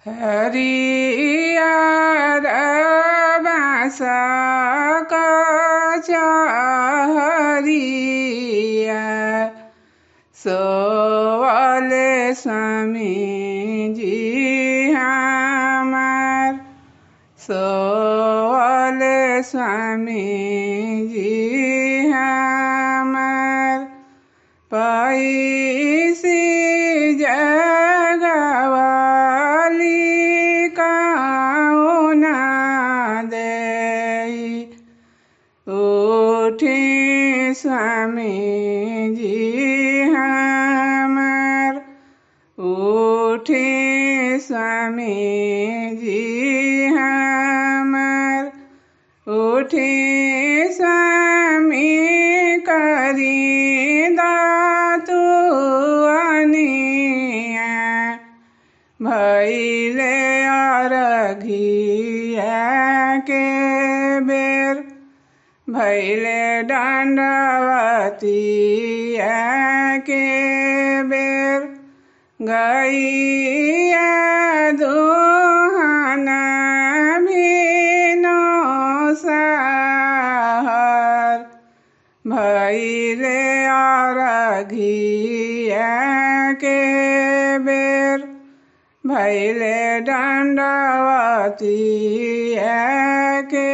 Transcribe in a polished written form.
हरियर बाँसक चहरिया सोवले स्वामीजी हमार, सोवले स्वामीजी हमार। पैसी जगवली कहुना देई, उठी स्वामीजी हमार, उठी स्वामीजी हमार। उठी स्वामी करी दातुअनिया, भैले अरघिया के बेर, भैले दण्डवतिया के बेर। गैया दुहाना भिनो सहर, भैले अरघिया के बेर, भैले दण्डवतिया के